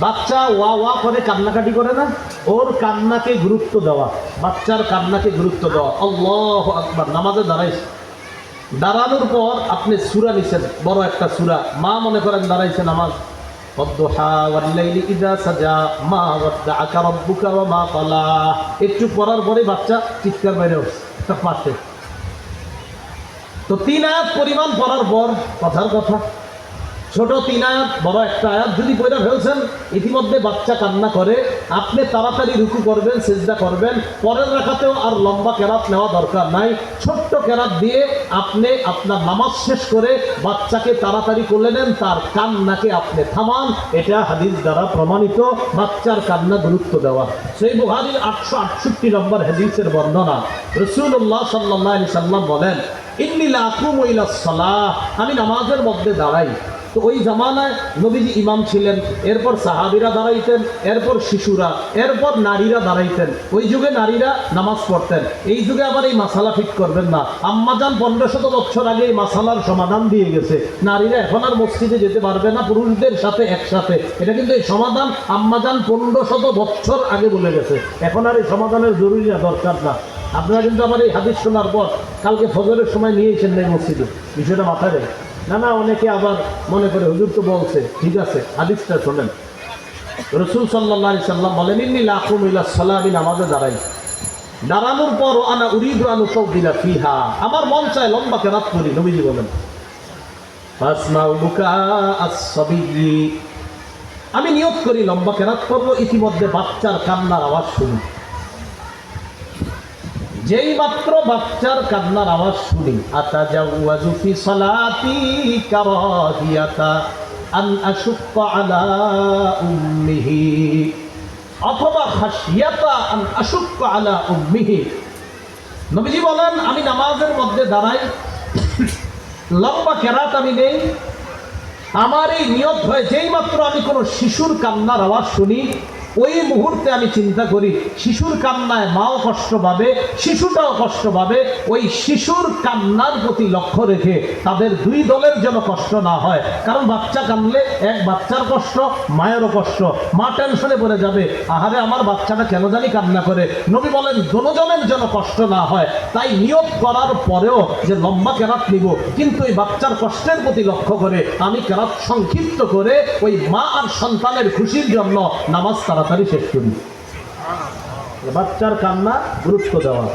বাচ্চা ওয়া ওয়া করে কান্নাকাটি করে না, ওর কান্নাকে গুরুত্ব দেওয়া, বাচ্চার কান্নাকে গুরুত্ব দেওয়া। আল্লাহু আকবার। নামাজে দাঁড়াইছে, দাঁড়ানোর পর আপনি সূরা নিছেন, বড় একটা সূরা, মা মনে করেন দাঁড়াইছে নামাজ, ওয়াদ্দুহা ওয়াল-লাইলি ইযা সাজা মা ওয়াদ্দাআকা রাব্বুকা ওয়া মা ক্বালা, একটু পড়ার পরে বাচ্চা চিৎকার বাইরে উঠছে একটা পাশে। তো 3 আয়াত পরিমাণ পড়ার পর কথার কথা, ছোট 3 আয়াত বড় একটা আয়াত যদি পড়ে ফেলছেন, ইতিমধ্যে বাচ্চা কান্না করে, আপনি তাড়াতাড়ি রুকু করবেন, সিজদা করবেন। পরের রাকাতেও আর লম্বা কেরাত নেওয়া দরকার নাই, ছোট্ট কেরাত দিয়ে আপনি আপনার নামাজ শেষ করে বাচ্চাকে তাড়াতাড়ি কোলে নেন, তার কান্নাকে আপনি থামান। এটা হাদিস দ্বারা প্রমাণিত, বাচ্চার কান্না গুরুত্ব দেওয়া। সেই বুখারীর 868 নম্বর হাদিসের বর্ণনা, রাসূলুল্লাহ সাল্লাল্লাহু আলাইহি সাল্লাম বলেন, ইন্নী লা আকুমু ইলাস সালাহ, আমি নামাজের মধ্যে দাঁড়াই। তো ওই জামানায় নবীজি ইমাম ছিলেন, এরপর সাহাবীরা দাঁড়াইতেন, এরপর শিশুরা, এরপর নারীরা দাঁড়াইতেন। ওই যুগে নারীরা নামাজ পড়তেন, এই যুগে আবার এই মাসালা ফিট করবেন না। আম্মাজান 1500 বছর আগে এই মাসালার সমাধান দিয়ে গেছে, নারীরা এখন আর মসজিদে যেতে পারবে না পুরুষদের সাথে একসাথে। এটা কিন্তু এই সমাধান আম্মাজান 1500 বছর আগে বলে গেছে, এখন আর এই সমাধানের জরুরি না, দরকার না। আপনারা কিন্তু আমার এই হাদিস শোনার পর কালকে ফজরের সময় নিয়েছেন না মসজিদে, বিষয়টা মাথায় রেখে। না, অনেকে আবার মনে করে হুজুর তো বলছে, ঠিক আছে হাদিসটা শোনেন। রাসূল সাল্লাল্লাহু আলাইহি সাল্লাম বলেন, ইন্নী লা আকুমু ইলাস সালাহ, আমি নামাজে দাঁড়াই, দাঁড়ানোর পর আনা উরিদু আন উতাওবিলা ফিহা, আমার মন চায় লম্বা কেরাত করি। নবীজি বলেন, ফাসমাউ বুকা আস-সাবিয়্যি, আমি নিয়ত করি লম্বা কেরাত করব, ইতিমধ্যে বাচ্চার কান্নার আওয়াজ শুনি। যেই মাত্র বাচ্চার কান্নার আওয়াজ শুনি, আতাজাওয়াজু ফি সালাতি কারাহিয়াতা আন আশুক্কা আলা উম্মিহি অথবা খাশিয়াতা আন আশুক্কা আলা উম্মিহি। নবীজি বলেন, আমি নামাজের মধ্যে দাঁড়াই, লম্বা কেরাত আমি নেই, আমার এই নিয়ত হয় যেই মাত্র আমি কোনো শিশুর কান্নার আওয়াজ শুনি, ওই মুহূর্তে আমি চিন্তা করি শিশুর কান্নায় মাও কষ্ট পাবে, শিশুটাও কষ্ট পাবে। ওই শিশুর কান্নার প্রতি লক্ষ্য রেখে তাদের দুই দলের যেন কষ্ট না হয়, কারণ বাচ্চা কাঁদলে এক বাচ্চার কষ্ট, মায়েরও কষ্ট, মা টেনশনে পড়ে যাবে, আহারে আমার বাচ্চাটা কেন জানি কান্না করে। নবী বলেন দুজনের যেন কষ্ট না হয়, তাই নিয়ত করার পরেও যে লম্বা কেরাত নিব, কিন্তু ওই বাচ্চার কষ্টের প্রতি লক্ষ্য করে আমি কেরাত সংক্ষিপ্ত করে ওই মা আর সন্তানের খুশির জন্য নামাজ তাড়াতাড়ি শেষ করি। বাচ্চার কান্না গুরুত্ব দেওয়া।